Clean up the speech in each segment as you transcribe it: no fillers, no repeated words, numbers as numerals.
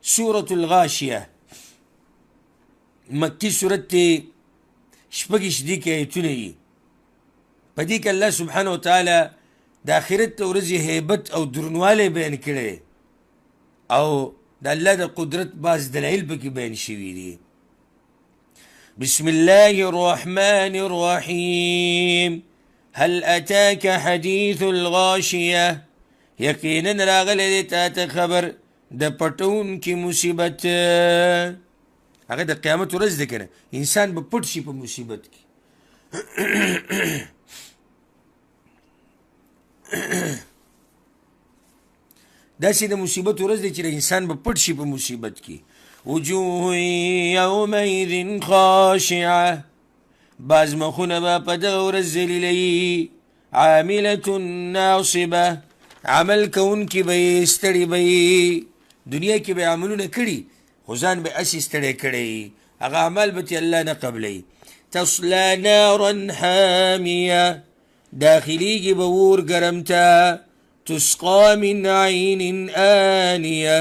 سورة الغاشية مكي سورة شپږ ديك آیتونه پدې الله سبحانه وتعالى د آخرت ورځې هیبت او درنوالی بیان کړی او د الله د قدرت باز دلایل پکې بیان شوي دي. بسم الله الرحمن الرحيم هل أتاك حديث الغاشية يقينا راغلی تا ته خبر د پټون کی مصیبت هغه د قیامت ورځ ده کنه انسان به پټ شي په مصیبت کې داسې د مصیبت ورځ دی چې انسان به پټ شي په مصیبت کې. وجوه یومئذ خاشعه بعض مخونه به په دغه ورځ ذلیله عامله ناصبه عمل کوونکي به یې ستړي به یې دنیا کې به عملونه کړي خو ځان به اسې ستړی کړی هغه عمل به تې الله نه قبلی. تصلى نارا حاميه داخليږي به اور ګرم ته تسقى من عين آنيه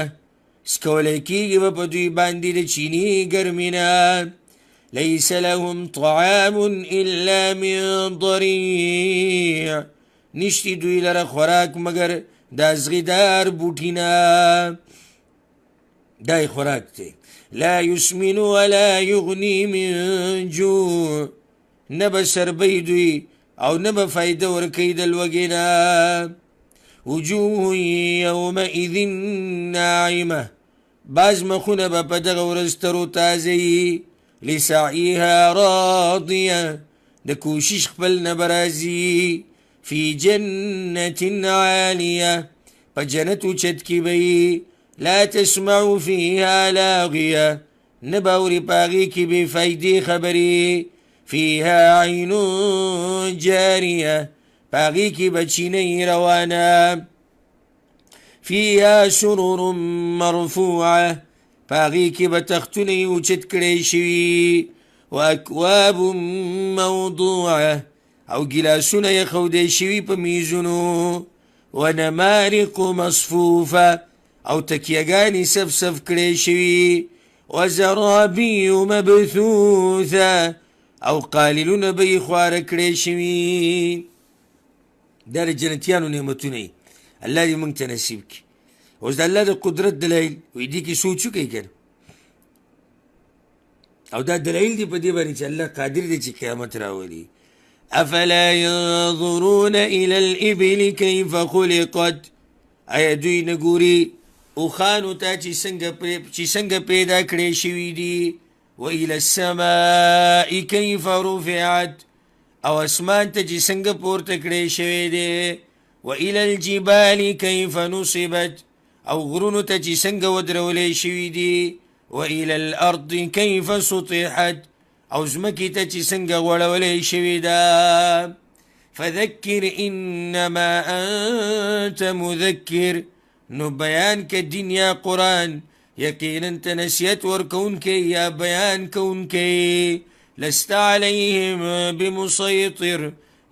سکولی کېږي به په دوی باندې د چینې ګرمینه. ليس لهم طعام إلا من ضريع نشتی دوی لره خوراک مگر د ازغیدار بوټینه دای خوراک دی. لا يسمن ولا يغني من جوع نبا سربی دوی او نبا فایده ورکی د لوږې. وجوه یومئذ ناعمه بعض مخونه به په دغه ورځ ترو تازه لسعیها راضیه د کوشش خپل نه به راځي. فی جنة عالیه په جنت اوچت کې به لا تسمع فيها لاغيه نباوري پاغي کې بې فایدې خبرې. فيها عين جاريه پاغي کې بچینې روانه. فيها سرر مرفوعه پاغي کې به تختونه اوچت کړی شوي. واکواب موضوعه او ګلاسونه یې ښودی شوي په میزونو. ونمارق مصفوفه او تکیهګانې صف صف کړی شوي. وزرابي مبثوثه او قاللونه به یې خواره کړی شوي. دا د جنتیانو نعمتونه الله دې موږ ته نصیب کړي. اوس د الله د قدرت دلایل وایي دې کې سوچ وکړئ که او دا دلایل دي په دې باندې چې الله قادر دی چې قیامت راولي. افلا ينظرون الى الابل كيف خلقت ایا دوی نه ګوري اوښانو ته چې څنګه پیدا کړی شوي دي. والى السماء كيف رفعت او اسمان ته چې څنګه پورته کړی شوی دی. والى الجبال كيف نصبت او غرونو ته چې څنګه ودرولی شوي دي. والى الارض كيف سطحت او ځمکې ته چې څنګه غوړولی شوې ده. فذکر انما انت مذکر نو بیان که دین یا قرآن یقینا ته نصیحت ورکوونکی یا بیان کوونکی. لست علیهم بمسیطر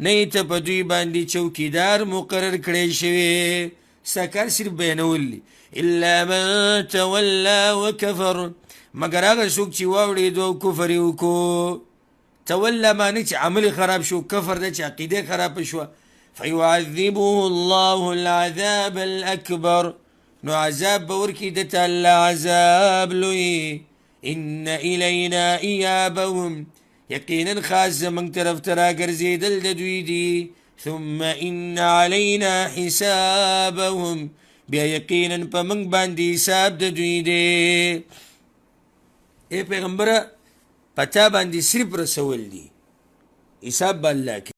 نه ته په دوی باندې چوکیدار مقرر کړی شوی ستا کار صرف بیانول دي. الا من تولا وکفر مگر هغه څوک چې واوړېدو او کفر یې وکړو. توله معنی چې عمل خراب شو کفر ده چې عقیده خراب شوه. فیعذبه الله العذاب الاکبر نو عذاب به ورکړي ده ته الله عذاب لوی. ان الینا ایابهم یقینا خاص زموږ طرف ته راګرځېدل د دوی دي. ثم ان علینا حسابهم بیا یقینا په موږ باندې حساب د دوی دی. اے پیغمبره پتا باندې صرف رسول دي حساب به الله کوي.